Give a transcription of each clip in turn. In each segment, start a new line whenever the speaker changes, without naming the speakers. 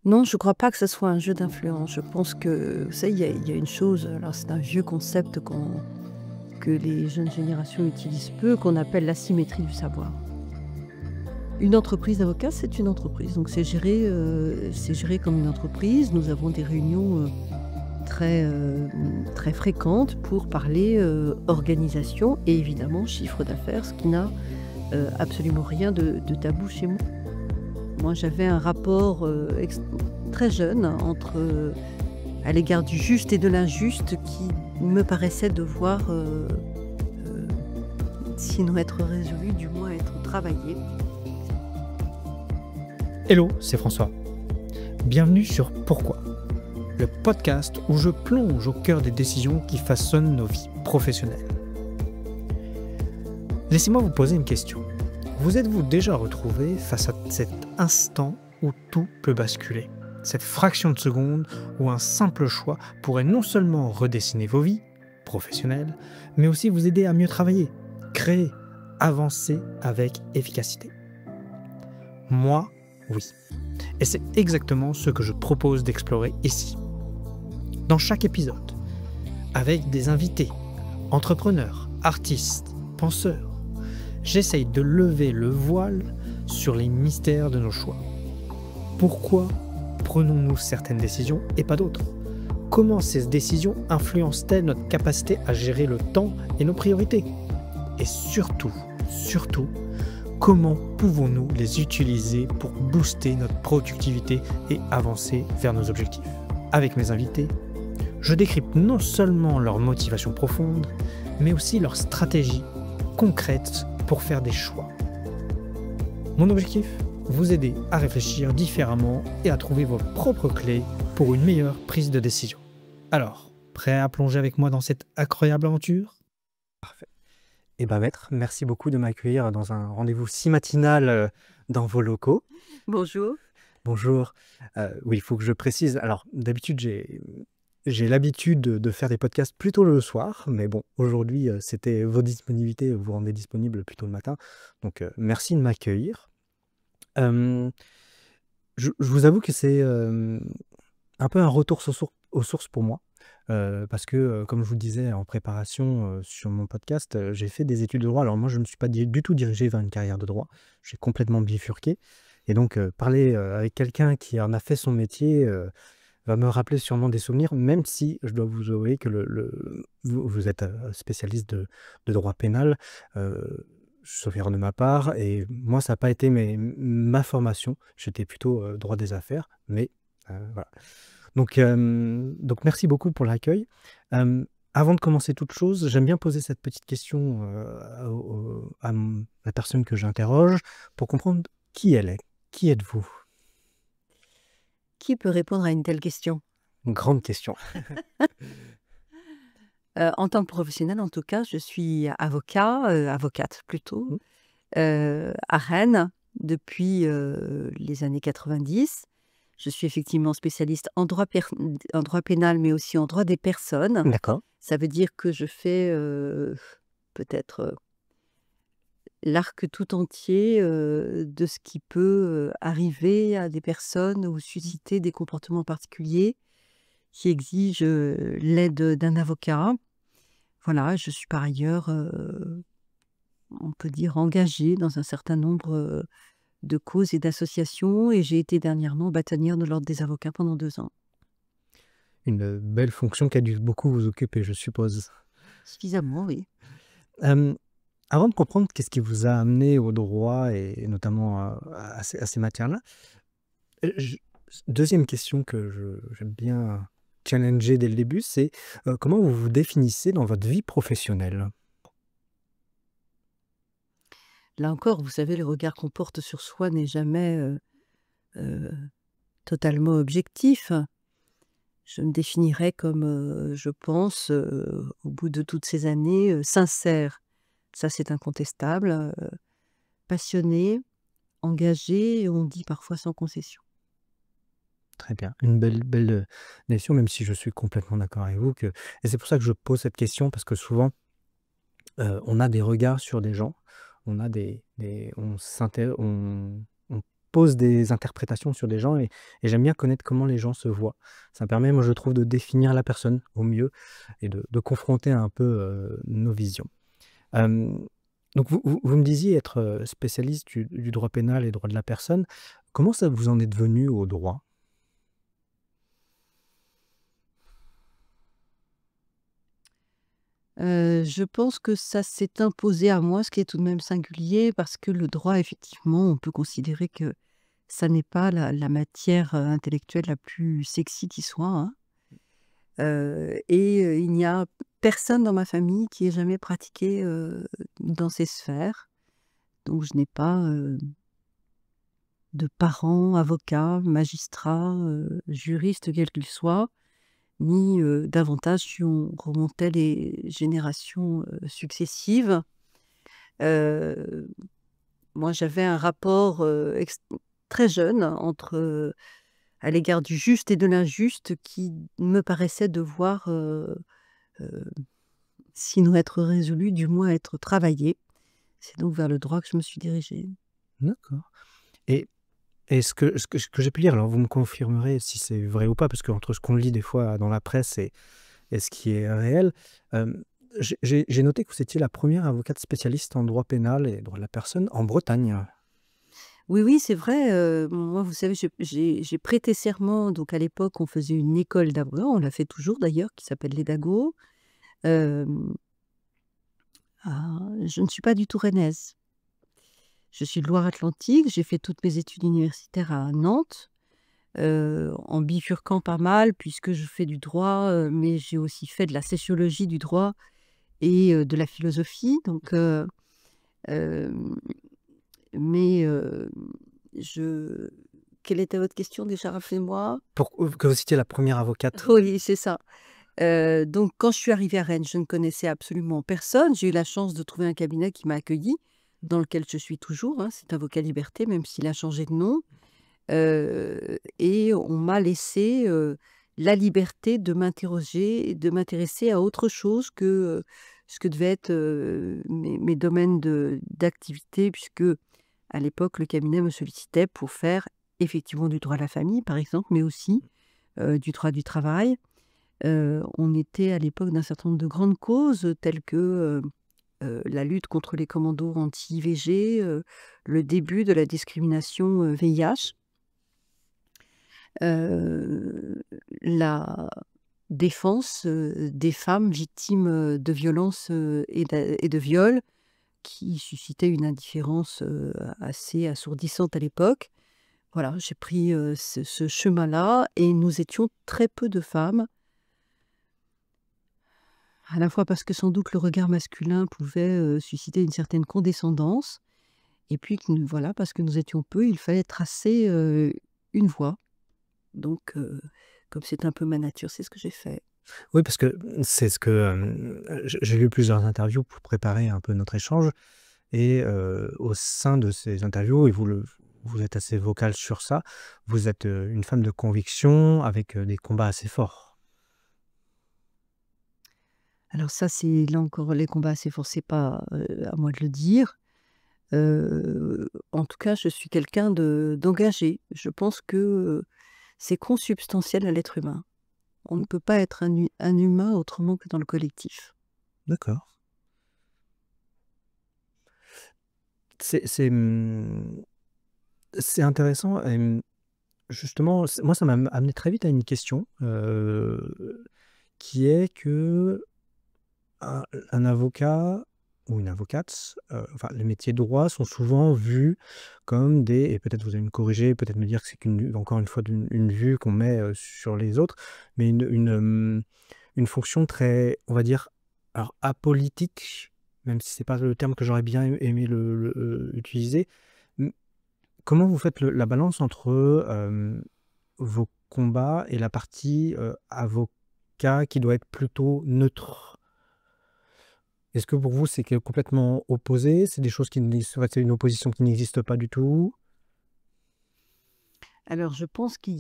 Non, je crois pas que ce soit un jeu d'influence. Je pense que, vous savez, il y a une chose, alors c'est un vieux concept que les jeunes générations utilisent peu, qu'on appelle l'asymétrie du savoir. Une entreprise d'avocats, c'est une entreprise, donc c'est géré comme une entreprise. Nous avons des réunions très, très fréquentes pour parler organisation et évidemment chiffre d'affaires, ce qui n'a absolument rien de tabou chez moi. Moi, j'avais un rapport très jeune à l'égard du juste et de l'injuste qui me paraissait devoir, sinon être résolu, du moins être travaillé.
Hello, c'est François. Bienvenue sur Pourquoi, le podcast où je plonge au cœur des décisions qui façonnent nos vies professionnelles. Laissez-moi vous poser une question. Vous êtes-vous déjà retrouvé face à cet instant où tout peut basculer? Cette fraction de seconde où un simple choix pourrait non seulement redessiner vos vies professionnelles, mais aussi vous aider à mieux travailler, créer, avancer avec efficacité. Moi, oui. Et c'est exactement ce que je propose d'explorer ici. Dans chaque épisode, avec des invités, entrepreneurs, artistes, penseurs, j'essaye de lever le voile sur les mystères de nos choix. Pourquoi prenons-nous certaines décisions et pas d'autres? Comment ces décisions influencent-elles notre capacité à gérer le temps et nos priorités? Et surtout, comment pouvons-nous les utiliser pour booster notre productivité et avancer vers nos objectifs? Avec mes invités, je décrypte non seulement leur motivation profonde, mais aussi leur stratégie concrète pour faire des choix. Mon objectif, vous aider à réfléchir différemment et à trouver vos propres clés pour une meilleure prise de décision. Alors, prêt à plonger avec moi dans cette incroyable aventure?
Parfait. Eh bien, maître, merci beaucoup de m'accueillir dans un rendez-vous si matinal dans vos locaux.
Bonjour.
Bonjour. Oui, il faut que je précise. Alors, d'habitude, j'ai l'habitude de faire des podcasts plutôt le soir, mais bon, aujourd'hui, c'était vos disponibilités, vous vous rendez disponible plutôt le matin. Donc, merci de m'accueillir. Je vous avoue que c'est un peu un retour aux sources pour moi. Parce que, comme je vous le disais en préparation sur mon podcast, j'ai fait des études de droit. Alors moi, je ne me suis pas du tout dirigé vers une carrière de droit. J'ai complètement bifurqué. Et donc, parler avec quelqu'un qui en a fait son métier va me rappeler sûrement des souvenirs, même si je dois vous avouer que vous êtes spécialiste de droit pénal, sauf erreur de ma part. Et moi, ça n'a pas été ma formation. J'étais plutôt droit des affaires, mais voilà. Donc merci beaucoup pour l'accueil. Avant de commencer toute chose, j'aime bien poser cette petite question à la personne que j'interroge pour comprendre qui elle est. Qui êtes-vous?
Qui peut répondre à une telle question?
Grande question.
En tant que professionnel, en tout cas, je suis avocate plutôt, à Rennes depuis les années 90. Je suis effectivement spécialiste en droit pénal, mais aussi en droit des personnes.
D'accord.
Ça veut dire que je fais peut-être l'arc tout entier de ce qui peut arriver à des personnes ou susciter des comportements particuliers qui exigent l'aide d'un avocat. Voilà, je suis par ailleurs, on peut dire, engagée dans un certain nombre de causes et d'associations, et j'ai été dernièrement bâtonnière de l'Ordre des avocats pendant 2 ans.
Une belle fonction qui a dû beaucoup vous occuper, je suppose.
Suffisamment, oui.
Avant de comprendre qu'est-ce qui vous a amené au droit et notamment à ces matières-là, deuxième question que j'aime bien challenger dès le début, c'est comment vous vous définissez dans votre vie professionnelle?
Là encore, vous savez, le regard qu'on porte sur soi n'est jamais totalement objectif. Je me définirais comme, je pense, au bout de toutes ces années, sincère. Ça, c'est incontestable. Passionnée, engagée, et on dit parfois sans concession.
Très bien, une belle définition, même si je suis complètement d'accord avec vous et c'est pour ça que je pose cette question parce que souvent, on a des regards sur des gens, on a on pose des interprétations sur des gens et j'aime bien connaître comment les gens se voient. Ça me permet, moi, je trouve, de définir la personne au mieux et de confronter un peu nos visions. Euh, donc, vous me disiez être spécialiste du droit pénal et droit de la personne. Comment ça vous en est devenu au droit?
Je pense que ça s'est imposé à moi, ce qui est tout de même singulier parce que le droit, effectivement, on peut considérer que ça n'est pas la matière, intellectuelle la plus sexy qui soit, hein. Il n'y a personne dans ma famille qui ait jamais pratiqué, dans ces sphères. Donc je n'ai pas, de parents avocats, magistrats, juristes quels qu'ils soient, ni, davantage si on remontait les générations, successives. Heu, Moi j'avais un rapport, très jeune à l'égard du juste et de l'injuste qui me paraissait devoir, heu, sinon être résolu, du moins être travaillé. C'est donc vers le droit que je me suis dirigée.
D'accord. Et ce que j'ai pu lire, alors vous me confirmerez si c'est vrai ou pas, parce qu'entre ce qu'on lit des fois dans la presse et ce qui est réel, j'ai noté que vous étiez la première avocate spécialiste en droit pénal et droit de la personne en Bretagne.
Oui, oui, c'est vrai, moi, vous savez, j'ai prêté serment, donc à l'époque, on faisait une école d'avocats, on la fait toujours d'ailleurs, qui s'appelle l'EDAGO. Hem, je ne suis pas du tout rennaise. Je suis de Loire-Atlantique, j'ai fait toutes mes études universitaires à Nantes, en bifurquant pas mal puisque je fais du droit, mais j'ai aussi fait de la sociologie du droit et de la philosophie, donc hem, mais je quelle était votre question déjà? Rappelez-moi.
Pour que vous étiez la première avocate.
Oui, c'est ça. Donc quand je suis arrivée à Rennes, je ne connaissais absolument personne. J'ai eu la chance de trouver un cabinet qui m'a accueillie, dans lequel je suis toujours, hein. C'est Avocat Liberté, même s'il a changé de nom. Et on m'a laissé, la liberté de m'interroger et de m'intéresser à autre chose que, ce que devaient être, mes domaines d'activité puisque, à l'époque, le cabinet me sollicitait pour faire effectivement du droit de la famille, par exemple, mais aussi, du droit du travail. On était à l'époque d'un certain nombre de grandes causes telles que, la lutte contre les commandos anti-IVG, le début de la discrimination, VIH. La défense, des femmes victimes, de violences, et de viols qui suscitaient une indifférence, assez assourdissante à l'époque. Voilà, j'ai pris, ce chemin-là et nous étions très peu de femmes, à la fois parce que sans doute le regard masculin pouvait, susciter une certaine condescendance et puis que nous voilà, parce que nous étions peu, il fallait tracer, une voie. Donc comme c'est un peu ma nature, c'est ce que j'ai fait.
Oui, parce que c'est ce que, j'ai lu plusieurs interviews pour préparer un peu notre échange et au sein de ces interviews et vous êtes assez vocal sur ça, vous êtes, une femme de conviction avec, des combats assez forts.
Alors ça, c'est là encore les combats assez forts, c'est pas, à moi de le dire. En tout cas, je suis quelqu'un d'engagé. Je pense que, c'est consubstantiel à l'être humain. On ne peut pas être un humain autrement que dans le collectif.
D'accord. C'est, c'est intéressant, justement, moi ça m'a amené très vite à une question, qui est que un avocat ou une avocate, enfin les métiers de droit sont souvent vus comme des et peut-être vous allez me corriger, peut-être me dire que c'est encore une fois une vue qu'on met, sur les autres, mais une fonction très, on va dire, alors apolitique, même si c'est pas le terme que j'aurais bien aimé utiliser. Mmh, comment vous faites la balance entre, vos combats et la partie, avocat qui doit être plutôt neutre? Est-ce que pour vous, c'est complètement opposé? C'est des choses qui n'existent, c'est une opposition qui n'existe pas du tout?
Alors je pense il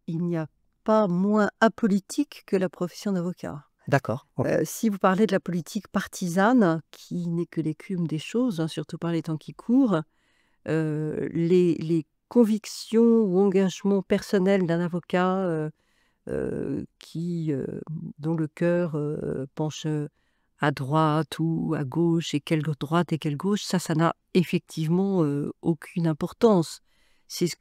n'y a pas moins apolitique que la profession d'avocat.
D'accord, OK.
Si vous parlez de la politique partisane, qui n'est que l'écume des choses, hein, surtout par les temps qui courent, les conviction ou engagement personnel d'un avocat dont le cœur penche à droite ou à gauche, et quelle droite et quelle gauche, ça n'a effectivement aucune importance. C'est ce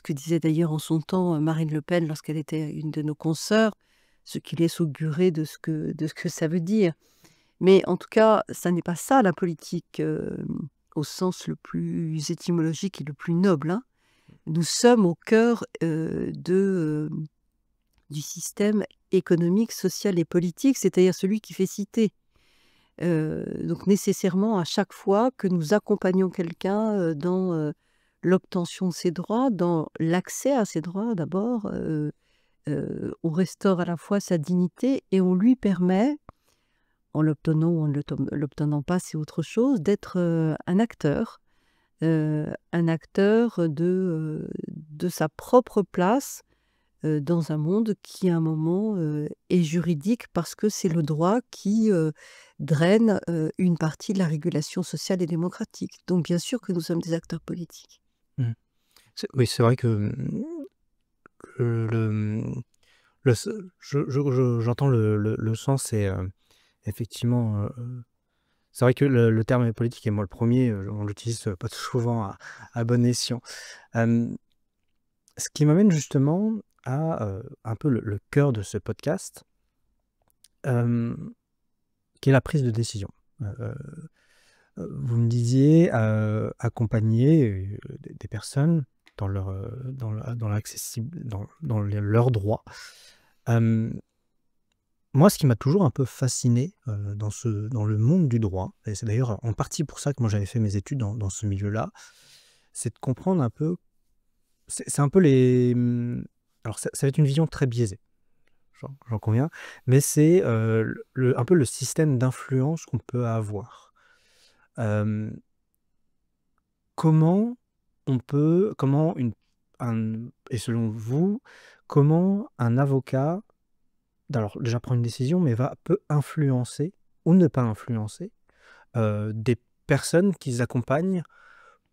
que disait d'ailleurs en son temps Marine Le Pen lorsqu'elle était une de nos consoeurs, ce qui laisse augurer de ce que ça veut dire. Mais en tout cas, ça n'est pas ça la politique au sens le plus étymologique et le plus noble, hein. Nous sommes au cœur du système économique, social et politique, c'est-à-dire celui qui fait cité. Donc nécessairement, à chaque fois que nous accompagnons quelqu'un dans l'obtention de ses droits, dans l'accès à ses droits d'abord, on restaure à la fois sa dignité et on lui permet, en l'obtenant ou en ne l'obtenant pas, c'est autre chose, d'être un acteur de sa propre place dans un monde qui, à un moment, est juridique parce que c'est le droit qui draine une partie de la régulation sociale et démocratique. Donc, bien sûr que nous sommes des acteurs politiques.
Mmh. Oui, c'est vrai que j'entends le sens et effectivement, c'est vrai que le terme politique, et moi le premier, on l'utilise pas souvent à bon escient. Ce qui m'amène justement à un peu le cœur de ce podcast, qui est la prise de décision. Vous me disiez accompagner des personnes dans leurs droits. Moi, ce qui m'a toujours un peu fasciné dans le monde du droit, et c'est d'ailleurs en partie pour ça que moi j'avais fait mes études dans ce milieu-là, c'est de comprendre un peu. C'est un peu les. Alors, ça va être une vision très biaisée, j'en conviens, mais c'est un peu le système d'influence qu'on peut avoir. Euh, comment et selon vous, comment un avocat, alors déjà prend une décision, mais peut influencer ou ne pas influencer des personnes qu'ils accompagnent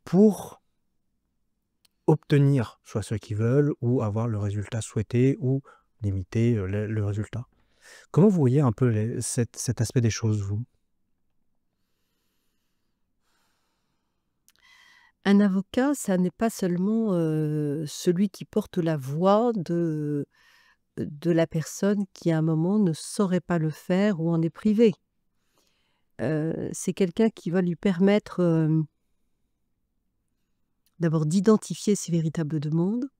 pour obtenir soit ce qu'ils veulent ou avoir le résultat souhaité ou limiter le résultat. Comment vous voyez un peu cet aspect des choses, vous?
Un avocat, ça n'est pas seulement celui qui porte la voix de la personne qui, à un moment, ne saurait pas le faire ou en est privé. C'est quelqu'un qui va lui permettre d'abord d'identifier ses véritables demandes,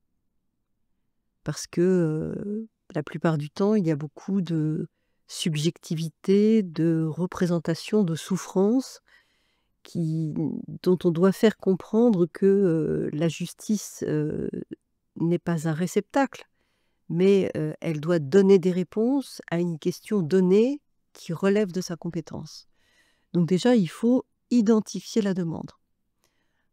parce que la plupart du temps, il y a beaucoup de subjectivité, de représentation, de souffrance dont on doit faire comprendre que la justice n'est pas un réceptacle, mais elle doit donner des réponses à une question donnée qui relève de sa compétence. Donc déjà, il faut identifier la demande.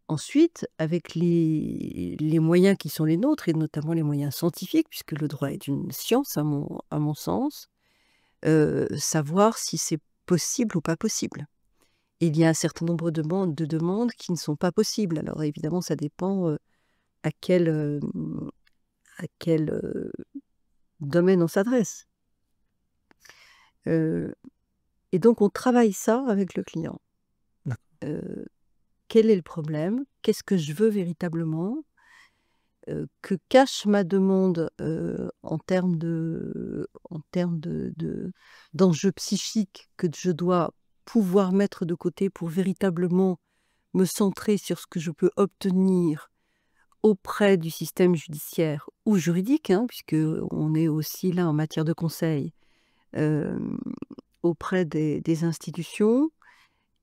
Ensuite, avec les moyens qui sont les nôtres, et notamment les moyens scientifiques, puisque le droit est une science à mon sens, savoir si c'est possible ou pas possible. Et il y a un certain nombre de demandes qui ne sont pas possibles. Alors évidemment, ça dépend à quel domaine on s'adresse. Et donc, on travaille ça avec le client. Quel est le problème? Qu'est-ce que je veux véritablement? Que cache ma demande en termes d'enjeux psychiques que je dois pouvoir mettre de côté pour véritablement me centrer sur ce que je peux obtenir auprès du système judiciaire ou juridique, hein, puisque on est aussi là en matière de conseil, auprès des institutions.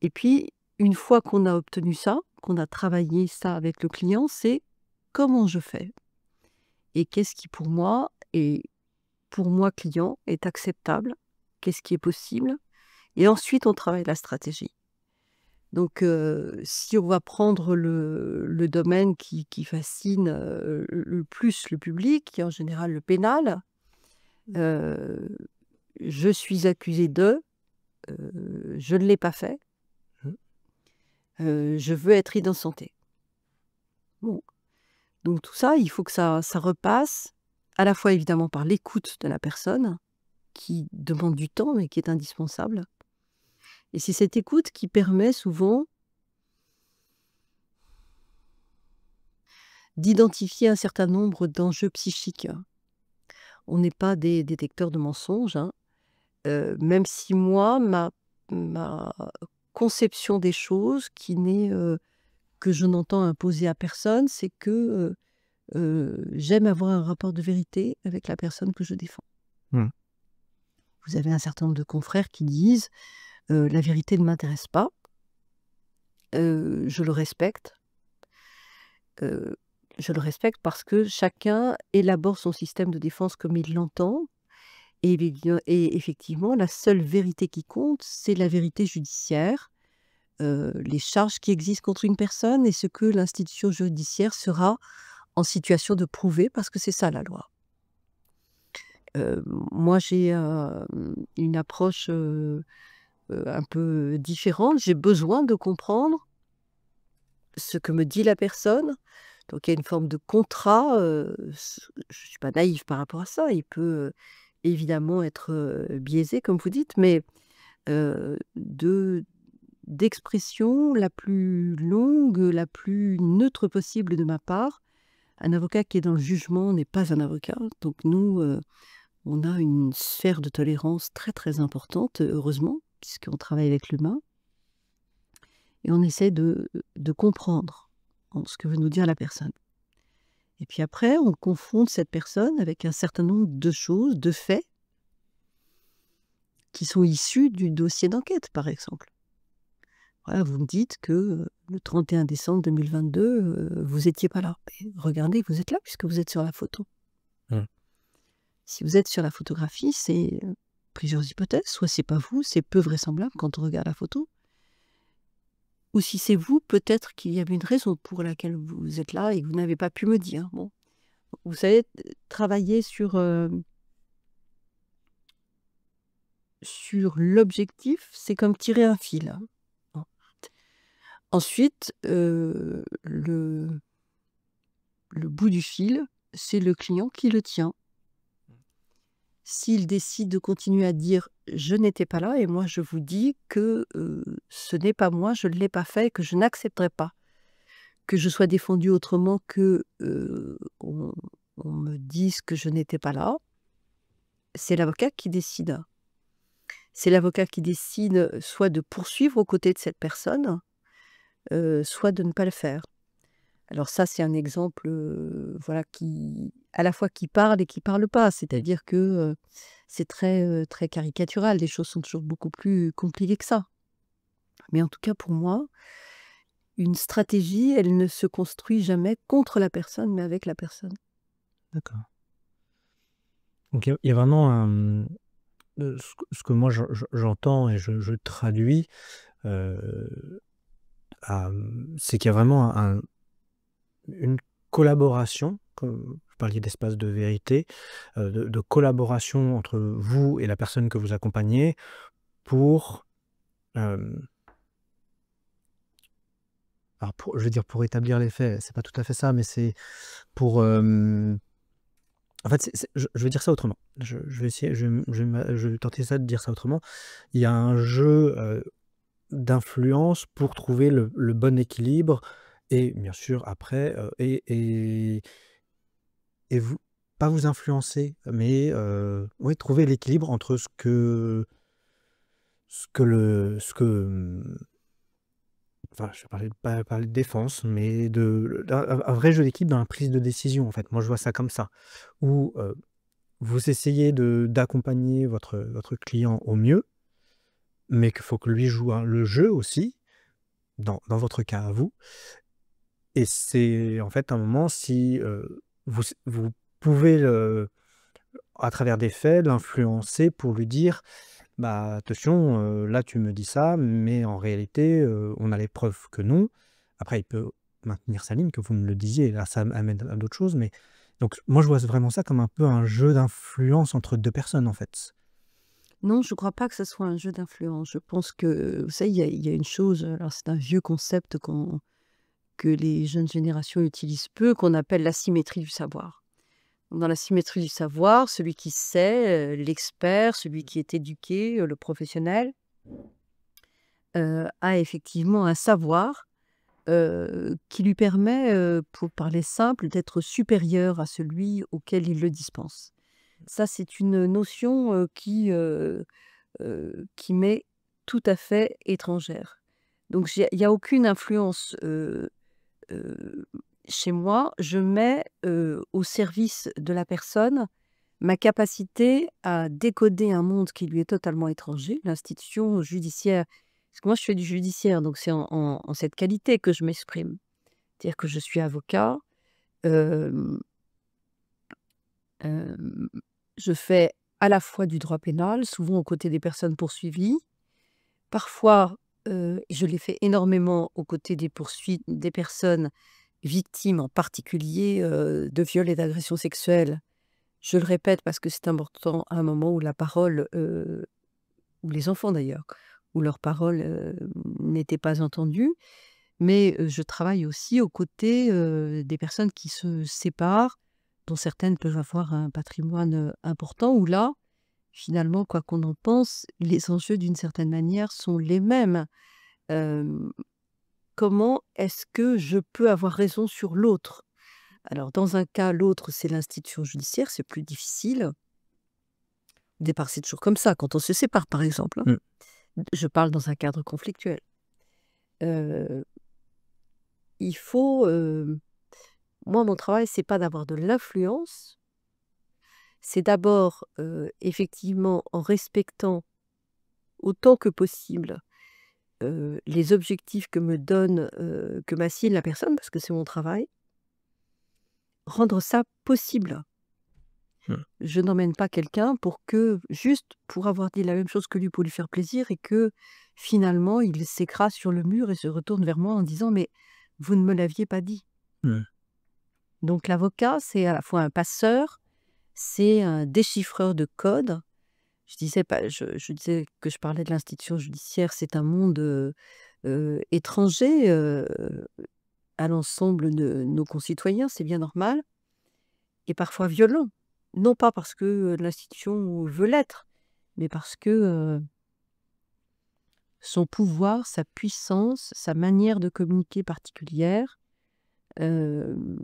Et puis, une fois qu'on a obtenu ça, qu'on a travaillé ça avec le client, c'est comment je fais et qu'est-ce qui pour moi client est acceptable, qu'est-ce qui est possible, et ensuite on travaille la stratégie. Donc si on va prendre le domaine qui fascine le plus le public, qui est en général le pénal, je suis accusé de, je ne l'ai pas fait, je veux être innocentée. Bon. Donc tout ça, il faut que ça repasse, à la fois évidemment par l'écoute de la personne, qui demande du temps, mais qui est indispensable. Et c'est cette écoute qui permet souvent d'identifier un certain nombre d'enjeux psychiques. On n'est pas des détecteurs de mensonges, hein. Même si moi, ma conception des choses qui n'est, que je n'entends imposer à personne, c'est que, j'aime avoir un rapport de vérité avec la personne que je défends.
Mmh.
Vous avez un certain nombre de confrères qui disent, «La vérité ne m'intéresse pas». Je le respecte. Heu, je le respecte parce que chacun élabore son système de défense comme il l'entend et effectivement, la seule vérité qui compte, c'est la vérité judiciaire, les charges qui existent contre une personne et ce que l'institution judiciaire sera en situation de prouver parce que c'est ça la loi. Moi j'ai, une approche, un peu différente. J'ai besoin de comprendre ce que me dit la personne. Donc il y a une forme de contrat, je suis pas naïve par rapport à ça. Il peut, évidemment être, biaisé comme vous dites, mais de d'expression la plus longue, la plus neutre possible de ma part. Un avocat qui est dans le jugement n'est pas un avocat. Donc nous, on a une sphère de tolérance très, très importante, heureusement, puisqu'on travaille avec l'humain et on essaie de comprendre ce que veut nous dire la personne. Et puis après, on confronte cette personne avec un certain nombre de choses, de faits qui sont issus du dossier d'enquête, par exemple. Voilà, vous me dites que, le 31 décembre 2022, vous étiez pas là. Mais regardez, vous êtes là puisque vous êtes sur la photo.
Mmh.
Si vous êtes sur la photographie, c'est, plusieurs hypothèses. Soit c'est pas vous, c'est peu vraisemblable quand on regarde la photo. Ou si c'est vous, peut-être qu'il y avait une raison pour laquelle vous êtes là et que vous n'avez pas pu me dire. Bon, vous savez, travailler sur l'objectif, c'est comme tirer un fil, hein. Bon. Ensuite, le bout du fil, c'est le client qui le tient. S'il décide de continuer à dire: «Je n'étais pas là» et moi je vous dis que, ce n'est pas moi, je ne l'ai pas fait et que je n'accepterai pas que je sois défendue autrement que, on me dise que je n'étais pas là. C'est l'avocat qui décide. C'est l'avocat qui décide, soit de poursuivre aux côtés de cette personne, soit de ne pas le faire. Alors ça, c'est un exemple, voilà, qui à la fois qui parle et qui parle pas. C'est-à-dire que, c'est très, très caricatural. Les choses sont toujours beaucoup plus compliquées que ça. Mais en tout cas, pour moi, une stratégie, elle ne se construit jamais contre la personne, mais avec la personne.
D'accord. Donc il y a vraiment ce que moi j'entends et je traduis, heu, c'est qu'il y a vraiment une collaboration, comme vous parliez d'espace de vérité, de collaboration entre vous et la personne que vous accompagnez pour, hem, alors je veux dire pour établir les faits, c'est pas tout à fait ça, mais c'est pour, en fait, je vais dire ça autrement. Je vais essayer, je vais tenter ça de dire ça autrement. Il y a un jeu, d'influence pour trouver le bon équilibre et bien sûr après, et vous pas vous influencer, mais oui, trouver l'équilibre entre enfin, je vais pas parler de défense, mais d'un vrai jeu d'équipe dans la prise de décision, en fait. Moi, je vois ça comme ça, où, vous essayez d'accompagner votre client au mieux, mais qu'il faut que lui joue le jeu aussi, dans votre cas à vous. Et c'est en fait un moment si, vous pouvez à travers des faits, l'influencer pour lui dire: «Bah, attention, là tu me dis ça, mais en réalité, on a les preuves que non». Après il peut maintenir sa ligne, que vous me le disiez, là ça amène à d'autres choses, mais donc moi je vois vraiment ça comme un peu un jeu d'influence entre 2 personnes, en fait.
Non, je ne crois pas que ce soit un jeu d'influence. Je pense que, vous savez, il y a une chose, alors c'est un vieux concept que les jeunes générations utilisent peu, qu'on appelle l'asymétrie du savoir. Dans l'asymétrie du savoir, celui qui sait, l'expert, celui qui est éduqué, le professionnel, a effectivement un savoir qui lui permet, pour parler simple, d'être supérieur à celui auquel il le dispense. Ça, c'est une notion qui m'est tout à fait étrangère. Donc il y a aucune influence chez moi. Je mets au service de la personne ma capacité à décoder un monde qui lui est totalement étranger, l'institution judiciaire. Parce que moi, je fais du judiciaire, donc c'est en cette qualité que je m'exprime. C'est-à-dire que je suis avocat, hem, hem, je fais à la fois du droit pénal, souvent aux côtés des personnes poursuivies. Parfois, je l'ai fait énormément aux côtés des poursuites des personnes victimes, en particulier, de viols et d'agressions sexuelles. Je le répète parce que c'est important à un moment où la parole, ou les enfants d'ailleurs, où leur parole, n'était pas entendue. Mais, je travaille aussi aux côtés, des personnes qui se séparent, dont certaines peuvent avoir un patrimoine, important, où là, finalement, quoi qu'on en pense, les enjeux d'une certaine manière sont les mêmes. Hem, Comment est-ce que je peux avoir raison sur l'autre? Alors dans un cas, l'autre, c'est l'institution judiciaire, c'est plus difficile. Au départ, c'est toujours comme ça, quand on se sépare, par exemple, hein.
Mmh.
Je parle dans un cadre conflictuel. Heu, il faut, moi, mon travail, c'est pas d'avoir de l'influence, c'est d'abord, effectivement, en respectant autant que possible, les objectifs que m'assigne la personne, parce que c'est mon travail, rendre ça possible.
Mmh.
Je n'emmène pas quelqu'un juste pour avoir dit la même chose que lui, pour lui faire plaisir et que, finalement, il s'écrase sur le mur et se retourne vers moi en disant: «Mais vous ne me l'aviez pas dit».
Mmh.
Donc l'avocat, c'est à la fois un passeur, c'est un déchiffreur de codes. Je disais que je parlais de l'institution judiciaire, c'est un monde, étranger, à l'ensemble de nos concitoyens, c'est bien normal, et parfois violent. Non pas parce que, l'institution veut l'être, mais parce que, son pouvoir, sa puissance, sa manière de communiquer particulière, hem,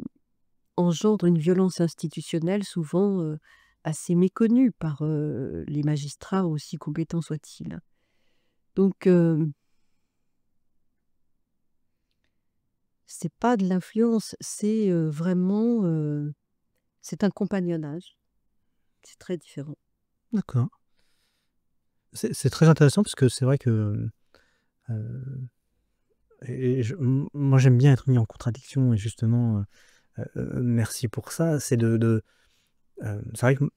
engendre une violence institutionnelle souvent, assez méconnue par, les magistrats, aussi compétents soient-ils. Donc, c'est pas de l'influence, c'est, vraiment, c'est un compagnonnage. C'est très différent.
D'accord. C'est très intéressant parce que c'est vrai que, heu moi j'aime bien être mis en contradiction et justement, merci pour ça. C'est vrai que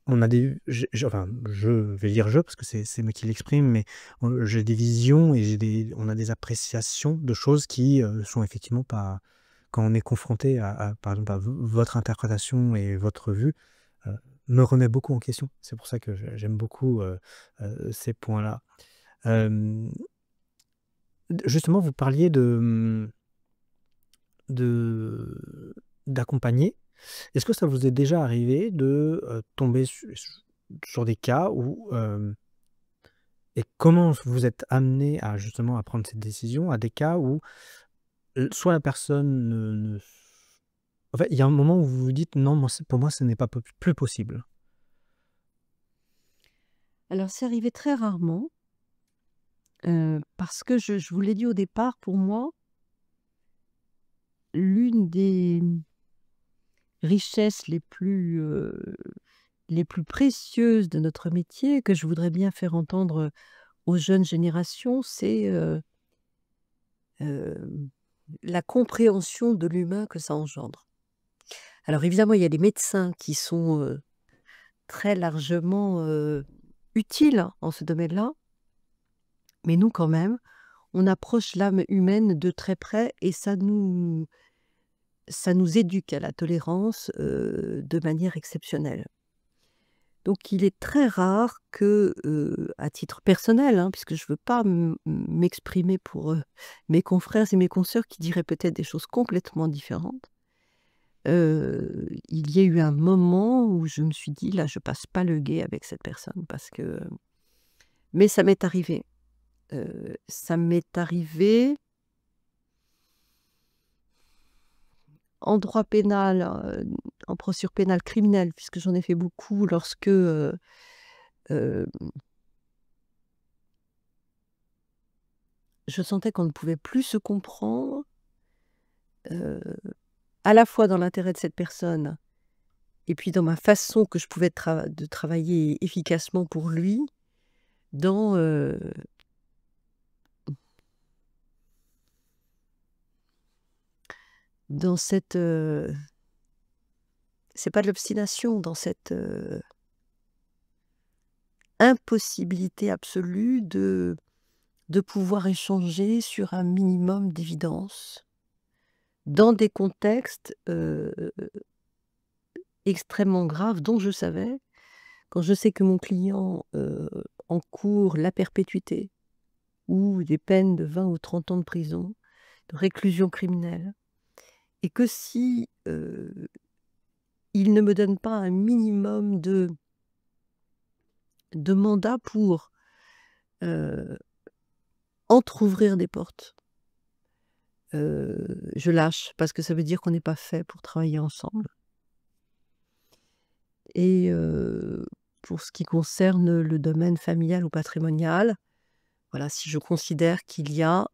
on a des enfin, je vais dire «je» parce que c'est moi qui l'exprime, mais j'ai des visions et on a des appréciations de choses qui, sont effectivement pas quand on est confronté par exemple, à votre interprétation et votre vue, heu, me remet beaucoup en question. C'est pour ça que j'aime beaucoup, ces points-là. Hem, Justement, vous parliez de d'accompagner. Est-ce que ça vous est déjà arrivé de, tomber sur des cas où, et comment vous êtes amené à justement à prendre cette décision, à des cas où, soit la personne ne en fait, il y a un moment où vous vous dites: «Non, moi, pour moi, ce n'est pas plus possible».
Alors c'est arrivé très rarement, parce que je vous l'ai dit au départ, pour moi, l'une des richesses les plus précieuses de notre métier, que je voudrais bien faire entendre aux jeunes générations, c'est, hem, la compréhension de l'humain que ça engendre. Alors évidemment, il y a des médecins qui sont, très largement, utiles, hein, en ce domaine-là, mais nous quand même, on approche l'âme humaine de très près et ça nous éduque à la tolérance, de manière exceptionnelle. Donc il est très rare que, à titre personnel, hein, puisque je ne veux pas m'exprimer pour mes confrères et mes consoeurs qui diraient peut-être des choses complètement différentes, il y a eu un moment où je me suis dit: «Là, je passe pas le gué avec cette personne», parce que mais ça m'est arrivé. Ça m'est arrivé en droit pénal, en procédure pénale criminelle, puisque j'en ai fait beaucoup lorsque, hem, je sentais qu'on ne pouvait plus se comprendre, heu, à la fois dans l'intérêt de cette personne et puis dans ma façon que je pouvais de travailler efficacement pour lui, dans, dans cette, c'est pas de l'obstination, dans cette, impossibilité absolue de pouvoir échanger sur un minimum d'évidence, dans des contextes, extrêmement graves dont je savais, quand je sais que mon client, encourt la perpétuité ou des peines de 20 ou 30 ans de prison, de réclusion criminelle, et que si, il ne me donne pas un minimum de mandat pour, heu, entrouvrir des portes, je lâche parce que ça veut dire qu'on n'est pas fait pour travailler ensemble. Et pour ce qui concerne le domaine familial ou patrimonial, voilà, si je considère qu'il y a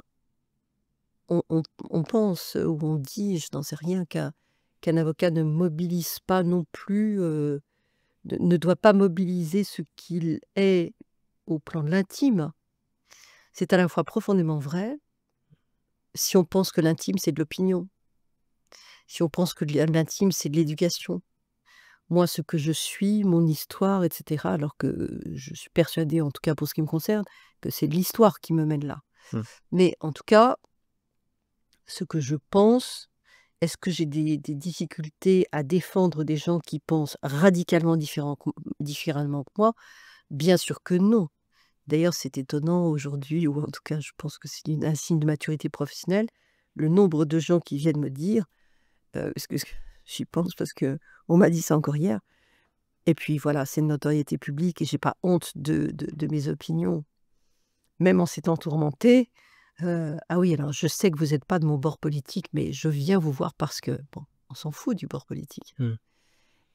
on pense ou on dit, je n'en sais rien, qu'un avocat ne mobilise pas non plus, ne doit pas mobiliser ce qu'il est au plan de l'intime. C'est à la fois profondément vrai, si on pense que l'intime, c'est de l'opinion, si on pense que l'intime, c'est de l'éducation. Moi, ce que je suis, mon histoire, et cetera, alors que je suis persuadée, en tout cas pour ce qui me concerne, que c'est l'histoire qui me mène là.
Mmh.
Mais en tout cas, ce que je pense, est-ce que j'ai des difficultés à défendre des gens qui pensent radicalement différemment que moi? Bien sûr que non. D'ailleurs, c'est étonnant aujourd'hui, ou en tout cas, je pense que c'est un signe de maturité professionnelle, le nombre de gens qui viennent me dire, parce que j'y pense parce que on m'a dit ça encore hier. Et puis voilà, c'est une notoriété publique et j'ai pas honte de mes opinions, même en s'étant tourmentée. «Ah oui, alors je sais que vous êtes pas de mon bord politique, mais je viens vous voir parce que» bon, on s'en fout du bord politique,
Mmh.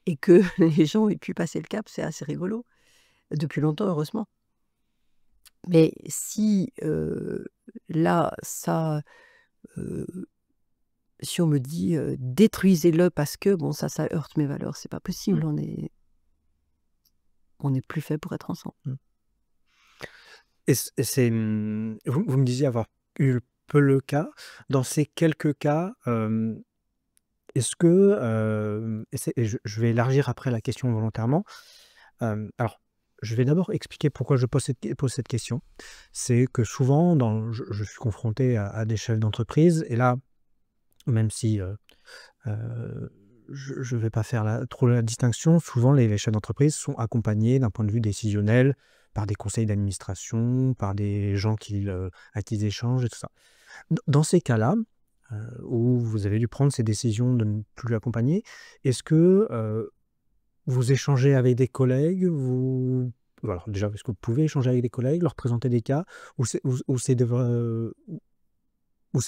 et que les gens aient pu passer le cap, c'est assez rigolo. Depuis longtemps, heureusement. Mais si, là, ça, heu, si on me dit, «Détruisez-le parce que», bon, ça heurte mes valeurs, c'est pas
Mmh.
possible, on n'est plus fait pour être ensemble.
Mmh. Et c'est, vous me disiez avoir eu peu le cas. Dans ces quelques cas, est-ce que, et je vais élargir après la question volontairement. Alors, je vais d'abord expliquer pourquoi je pose cette question. C'est que souvent je suis confronté à des chefs d'entreprise et là, même si, je vais pas faire trop la distinction, souvent les chefs d'entreprise sont accompagnés d'un point de vue décisionnel par des conseils d'administration, par des gens avec qui ils échangent et tout ça. Dans ces cas-là, où vous avez dû prendre ces décisions de ne plus l'accompagner, est-ce que, vous échangez avec des collègues? Alors déjà, est-ce que vous pouvez échanger avec des collègues, leur présenter des cas? Ou c'est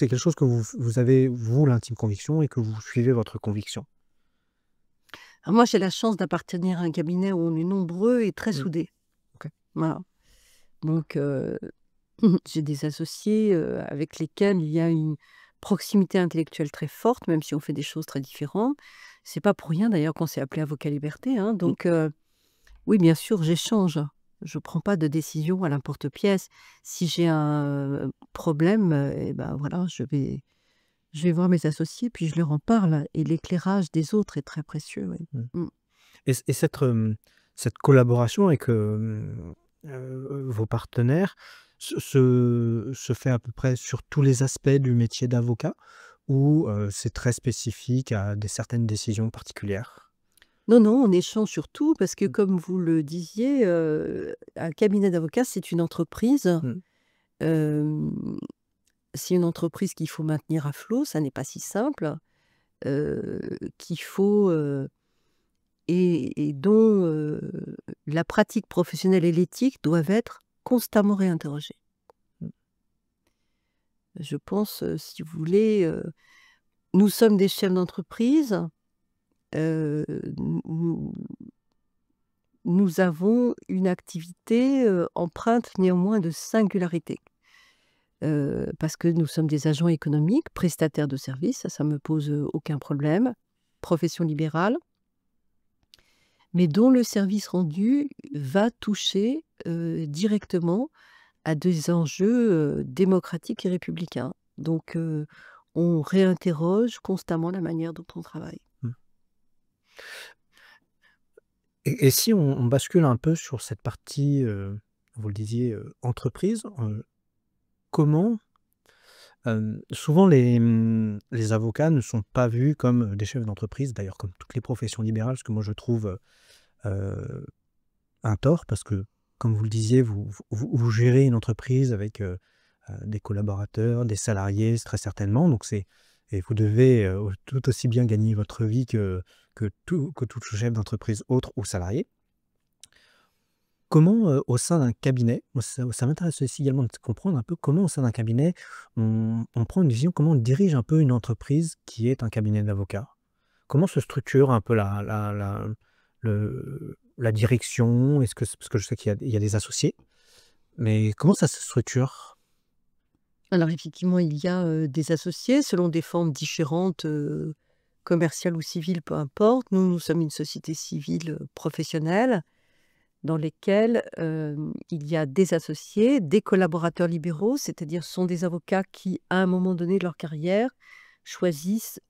quelque chose que vous avez, vous, l'intime conviction et que vous suivez votre conviction?
Alors moi, j'ai la chance d'appartenir à un cabinet où on est nombreux et très
Mmh.
soudés.
OK.
Voilà. Donc j'ai des associés, avec lesquels il y a une proximité intellectuelle très forte, même si on fait des choses très différentes. C'est pas pour rien d'ailleurs qu'on s'est appelé Avocats Liberté, hein.
Mmh.
Donc oui, bien sûr, j'échange. Je prends pas de décision à l'emporte-pièce. Si j'ai un problème, et ben, voilà, je vais voir mes associés, puis je leur en parle, et l'éclairage des autres est très précieux, oui.
Mmh.
Mmh.
Et cette collaboration avec, vos partenaires se fait à peu près sur tous les aspects du métier d'avocat ou, c'est très spécifique à certaines décisions particulières?
Non, non, on échange sur tout parce que
Mmh.
comme vous le disiez, un cabinet d'avocats, c'est une entreprise.
Mmh.
Hem, c'est une entreprise qu'il faut maintenir à flot, ça n'est pas si simple, qu'il faut, et dont, la pratique professionnelle et l'éthique doivent être constamment réinterrogées.
Mmh.
Je pense, si vous voulez, nous sommes des chefs d'entreprise, nous nous avons une activité, empreinte néanmoins de singularité. Parce que nous sommes des agents économiques, prestataires de services, ça me pose, aucun problème, profession libérale, mais dont le service rendu va toucher, directement à des enjeux, démocratiques et républicains. Donc, on réinterroge constamment la manière dont on travaille.
Mmh. Et si on bascule un peu sur cette partie, vous le disiez, entreprise, comment souvent les avocats ne sont pas vus comme, des chefs d'entreprise, d'ailleurs comme toutes les professions libérales, ce que moi je trouve, heu, un tort parce que, comme vous le disiez, vous gérez une entreprise avec, des collaborateurs, des salariés très certainement, donc c'est et vous devez, tout aussi bien gagner votre vie que tout chef d'entreprise autre ou salarié. Comment, au sein d'un cabinet, moi ça m'intéresse aussi également de comprendre un peu comment au sein d'un cabinet, on prend une vision, comment on dirige un peu une entreprise qui est un cabinet d'avocats? Comment se structure un peu la direction? Est-ce que parce que je sais qu'il y a des associés, mais comment ça se structure?
Alors effectivement, il y a, des associés selon des formes différentes, commerciales ou civiles, peu importe. Nous, nous sommes une société civile, professionnelle dans lesquelles, il y a des associés, des collaborateurs libéraux, c'est-à-dire ce sont des avocats qui, à un moment donné de leur carrière, choisissent,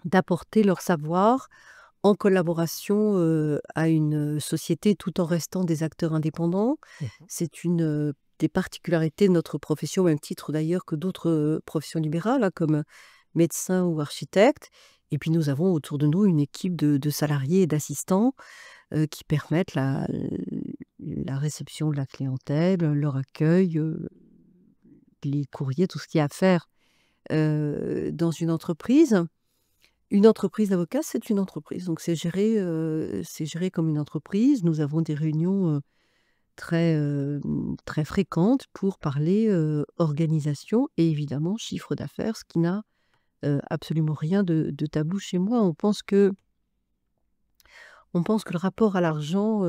d'apporter leur savoir en collaboration, à une société tout en restant des acteurs indépendants.
Mmh.
C'est une, des particularités de notre profession, au même titre d'ailleurs que d'autres, professions libérales, hein, comme, médecins ou architectes. Et puis nous avons autour de nous une équipe de salariés et d'assistants, qui permettent la réception de la clientèle, leur accueil, les courriers, tout ce qu'il y a à faire, dans une entreprise. Une entreprise d'avocats, c'est une entreprise, donc c'est géré comme une entreprise. Nous avons des réunions, très fréquentes pour parler, organisation et évidemment chiffre d'affaires, ce qui n'a, absolument rien de tabou chez moi. On pense que le rapport à l'argent,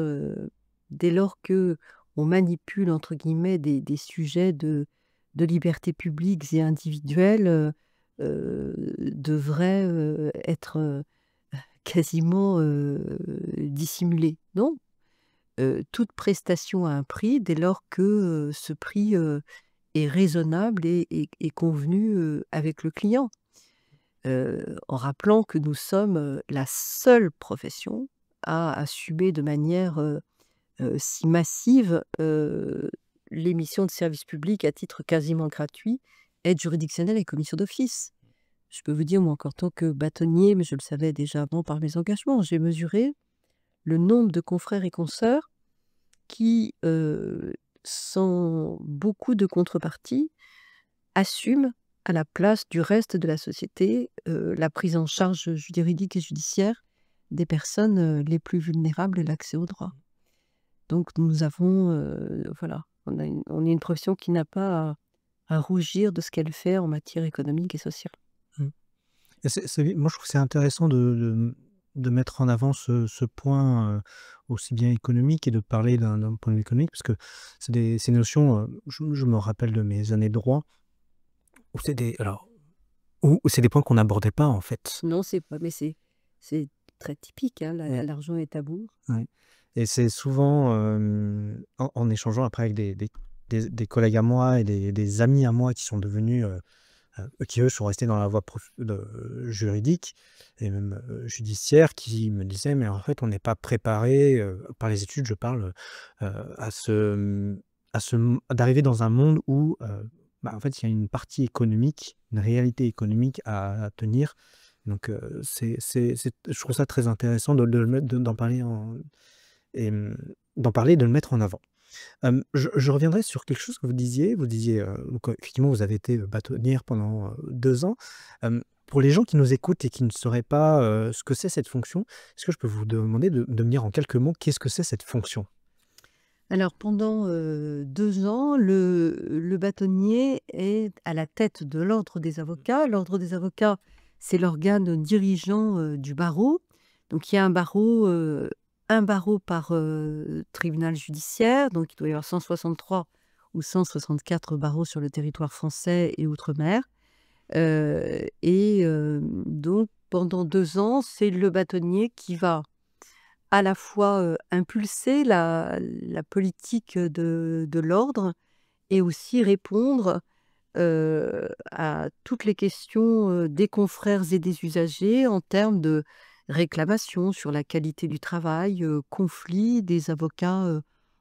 dès lors que on «manipule» entre guillemets des sujets de libertés publiques et individuelles, devrait, être, quasiment, dissimulé. Non, toute prestation a un prix dès lors que, ce prix, est raisonnable et convenu, avec le client. En rappelant que nous sommes, la seule profession à assumer de manière, si massive, l'émission de service public à titre quasiment gratuit, aide juridictionnelle et commission d'office. Je peux vous dire, moi, en tant que bâtonnier, mais je le savais déjà avant par mes engagements, j'ai mesuré le nombre de confrères et consoeurs qui, sans beaucoup de contrepartie, assument à la place du reste de la société, la prise en charge juridique et judiciaire des personnes, les plus vulnérables et l'accès au droit. Donc nous avons, voilà, on est une profession qui n'a pas à rougir de ce qu'elle fait en matière économique et sociale.
Mmh. Et moi je trouve que c'est intéressant de mettre en avant ce point, aussi bien économique et de parler d'un point de vue économique parce que c'est des notions, je me rappelle de mes années de droit où c'est des points qu'on n'abordait pas en fait.
Non, c'est pas mais c'est très typique, hein,
Ouais.
l'argent est tabou.
Ouais, et c'est souvent, en échangeant après avec des collègues à moi et des amis à moi qui sont devenus, qui eux sont restés dans la voie juridique et même, judiciaire, qui me disaient: «Mais en fait on n'est pas préparé, par les études je parle, à d'arriver dans un monde où, bah, en fait il y a une partie économique, une réalité économique à tenir Donc, je trouve ça très intéressant d'en parler d'en parler et de le mettre en avant. Je reviendrai sur quelque chose que vous disiez. Vous disiez, donc, effectivement, vous avez été, bâtonnière pendant, 2 ans. Pour les gens qui nous écoutent et qui ne sauraient pas, ce que c'est cette fonction, est-ce que je peux vous demander de me dire en quelques mots, qu'est-ce que c'est cette fonction?
Alors pendant 2 ans, le bâtonnier est à la tête de l'ordre des avocats. L'ordre des avocats, c'est l'organe dirigeant, du barreau. Donc il y a un barreau par, tribunal judiciaire, donc il doit y avoir 163 ou 164 barreaux sur le territoire français et outre-mer. Donc pendant 2 ans, c'est le bâtonnier qui va à la fois, impulser la politique de l'ordre et aussi répondre, à toutes les questions, des confrères et des usagers en termes de réclamations sur la qualité du travail, conflits des avocats,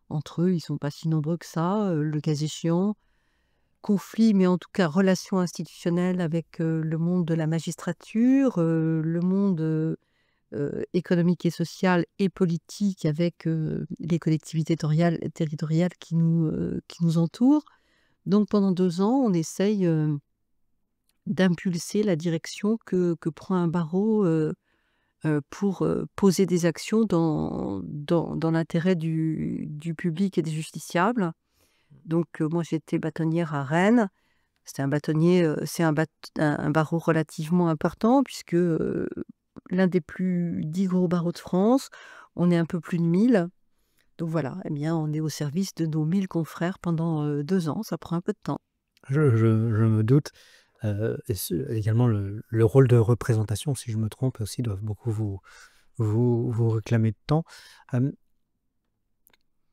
entre eux, ils sont pas si nombreux que ça, le cas échéant. Conflits, mais en tout cas relations institutionnelles avec, le monde de la magistrature, le monde, économique et social et politique avec, les collectivités territoriales qui nous entourent. Donc pendant 2 ans, on essaye, d'impulser la direction que prend un barreau, pour, poser des actions dans l'intérêt du public et des justiciables. Donc moi j'étais bâtonnière à Rennes. C'était un bâtonnier, c'est un barreau relativement important puisque, l'un des plus 10 gros barreaux de France. On est un peu plus de 1000. Donc voilà, eh bien, on est au service de nos 1000 confrères pendant, 2 ans. Ça prend un peu de temps.
Je me doute, et également le rôle de représentation, si je me trompe aussi, doivent beaucoup vous réclamer de temps. Hem,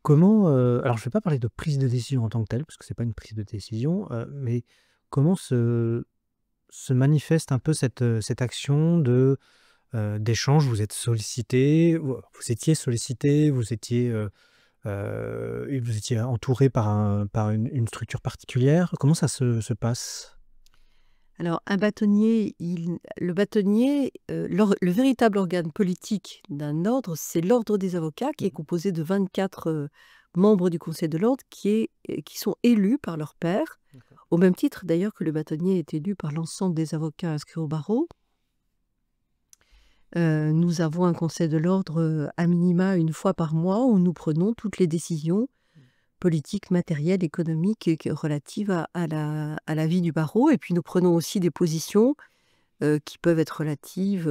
Comment, alors je ne vais pas parler de prise de décision en tant que telle, parce que c'est pas une prise de décision, mais comment se manifeste un peu cette action d'échange? Vous êtes sollicité, vous étiez sollicité, vous étiez entouré par une structure particulière? Comment ça se passe?
Alors un bâtonnier, le bâtonnier, le véritable organe politique d'un ordre, c'est l'ordre des avocats qui est composé de 24, membres du conseil de l'ordre qui sont élus par leur pairs,
D'accord.
au même titre d'ailleurs que le bâtonnier est élu par l'ensemble des avocats inscrits au barreau. Nous avons un conseil de l'ordre, à minima 1 fois par mois où nous prenons toutes les décisions politiques, matérielles, économiques et relatives à la vie du barreau. Et puis nous prenons aussi des positions, qui peuvent être relatives,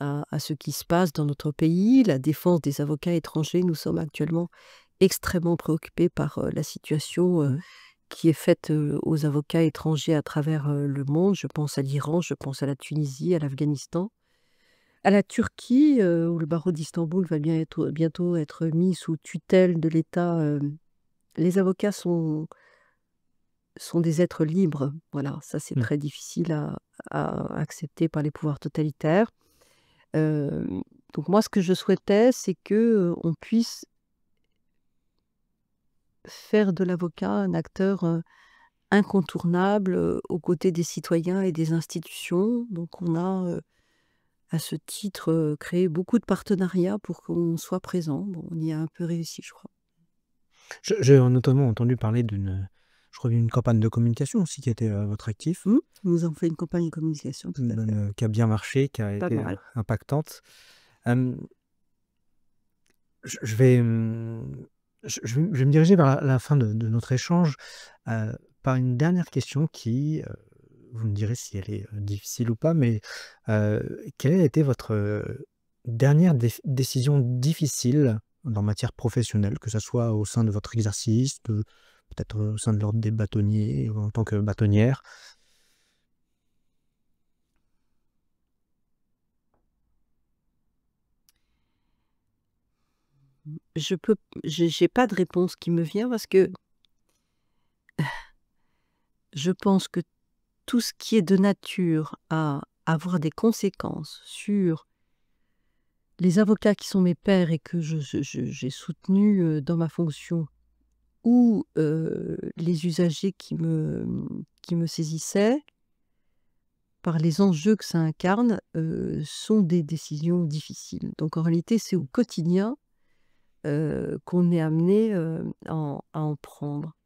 à ce qui se passe dans notre pays, la défense des avocats étrangers. Nous sommes actuellement extrêmement préoccupés par, la situation,
Mmh.
qui est faite, aux avocats étrangers à travers, le monde. Je pense à l'Iran, je pense à la Tunisie, à l'Afghanistan. À la Turquie, où le barreau d'Istanbul va bientôt être mis sous tutelle de l'État. Les avocats sont des êtres libres. Voilà, ça c'est
Mmh.
très difficile à accepter par les pouvoirs totalitaires. Hem, donc moi ce que je souhaitais, c'est que, on puisse faire de l'avocat un acteur, incontournable, aux côtés des citoyens et des institutions. Donc on a, à ce titre, créé beaucoup de partenariats pour qu'on soit présent. Bon, on y a un peu réussi, je crois.
J'ai notamment entendu parler je crois d'une campagne de communication aussi qui était, à votre actif,
Nous avons fait une campagne de communication, tout à fait.
qui a bien marché, qui a
Pas
été,
mal.
impactante. Hem, je vais, je vais me diriger vers la fin de notre échange, par une dernière question qui, vous me direz si elle est, difficile ou pas, mais, quelle a été votre, dernière décision difficile en matière professionnelle, que ça soit au sein de votre exercice, peut-être au sein de l'ordre des bâtonniers ou en tant que bâtonnière?
Je peux j'ai pas de réponse qui me vient parce que je pense que tout ce qui est de nature à avoir des conséquences sur les avocats qui sont mes pairs et que j'ai soutenus, dans ma fonction ou, les usagers qui me saisissaient, par les enjeux que ça incarne, sont des décisions difficiles. Donc en réalité, c'est au quotidien qu'on est amené à en prendre.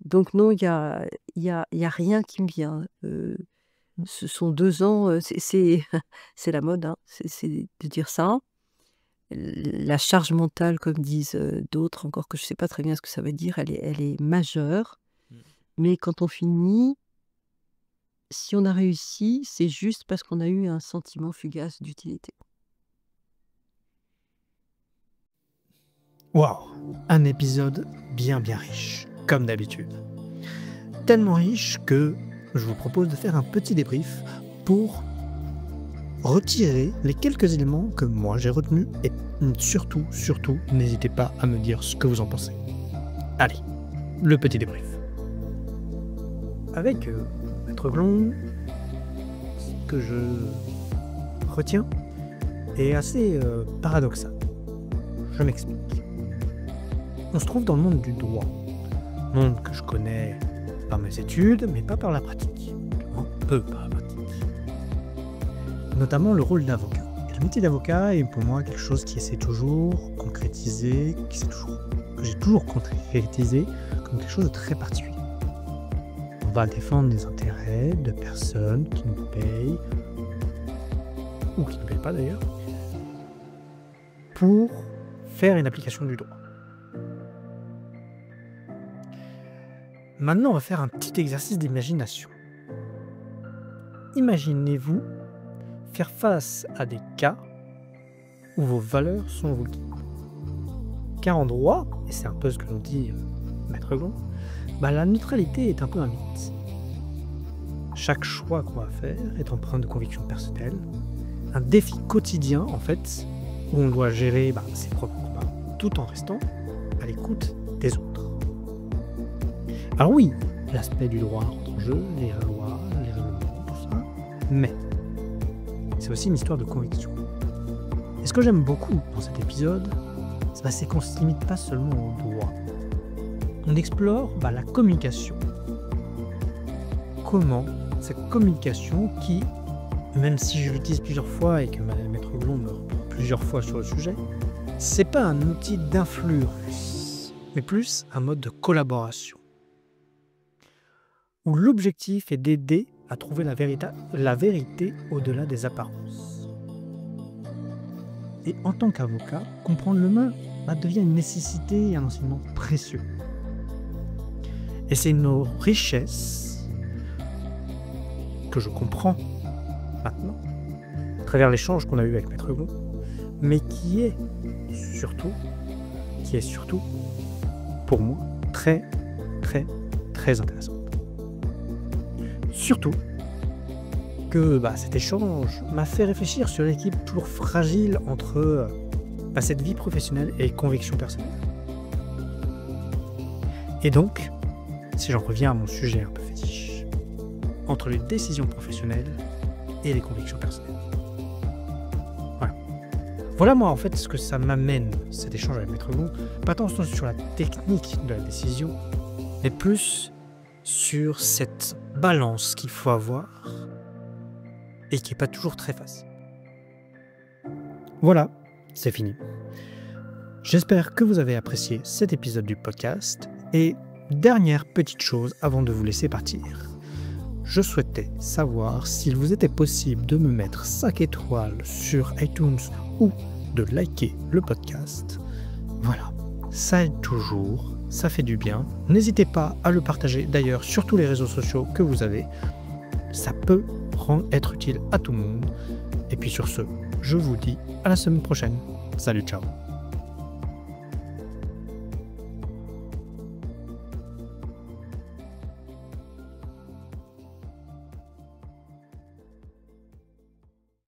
Donc non, il y a rien qui me vient. Ce sont 2 ans, c'est la mode, hein, c'est de dire ça. La charge mentale, comme disent d'autres, encore que je ne sais pas très bien ce que ça veut dire, elle est majeure. Mais quand on finit, si on a réussi, c'est juste parce qu'on a eu un sentiment fugace d'utilité.
Waouh, un épisode bien riche, comme d'habitude. Tellement riche que je vous propose de faire un petit débrief pour retirer les quelques éléments que moi j'ai retenus et surtout, n'hésitez pas à me dire ce que vous en pensez. Allez, le petit débrief. Avec Maître Glon, ce que je retiens est assez paradoxal. Je m'explique. On se trouve dans le monde du droit, monde que je connais par mes études, mais pas par la pratique. Un peu par la pratique. Notamment le rôle d'avocat. Et le métier d'avocat est pour moi quelque chose qui essaie toujours concrétiser, que j'ai toujours concrétisé comme quelque chose de très particulier. On va défendre les intérêts de personnes qui nous payent, ou qui ne payent pas d'ailleurs, pour faire une application du droit. Maintenant, on va faire un petit exercice d'imagination. Imaginez-vous faire face à des cas où vos valeurs sont vos guides. Car en droit, et c'est un peu ce que nous dit Maître Glon, la neutralité est un peu un mythe. Chaque choix qu'on va faire est empreint de conviction personnelle, un défi quotidien en fait, où on doit gérer ses propres combats, tout en restant à l'écoute des autres. Alors oui, l'aspect du droit entre en jeu, les lois, les règlements, tout ça, mais c'est aussi une histoire de conviction. Et ce que j'aime beaucoup dans cet épisode, c'est qu'on ne se limite pas seulement au droit. On explore la communication. Comment cette communication qui, même si je l'utilise plusieurs fois et que Maître Glon me reprend plusieurs fois sur le sujet, c'est pas un outil d'influence, mais plus un mode de collaboration. Où l'objectif est d'aider à trouver la vérité au-delà des apparences. Et en tant qu'avocat, comprendre l'humain devient une nécessité et un enseignement précieux. Et c'est nos richesses que je comprends maintenant, à travers l'échange qu'on a eu avec Maître Glon, mais qui est surtout, pour moi, très intéressante. Surtout que cet échange m'a fait réfléchir sur l'équilibre toujours fragile entre cette vie professionnelle et conviction personnelle. Et donc, si j'en reviens à mon sujet un peu fétiche, entre les décisions professionnelles et les convictions personnelles. Voilà moi en fait ce que ça m'amène, cet échange avec Maître Glon, pas tant sur la technique de la décision, mais plus sur cette balance qu'il faut avoir et qui n'est pas toujours très facile. Voilà, c'est fini. J'espère que vous avez apprécié cet épisode du podcast et dernière petite chose avant de vous laisser partir. Je souhaitais savoir s'il vous était possible de me mettre 5 étoiles sur iTunes ou de liker le podcast. Voilà, ça aide toujours. Ça fait du bien. N'hésitez pas à le partager d'ailleurs sur tous les réseaux sociaux que vous avez. Ça peut être utile à tout le monde. Et puis sur ce, je vous dis à la semaine prochaine. Salut, ciao.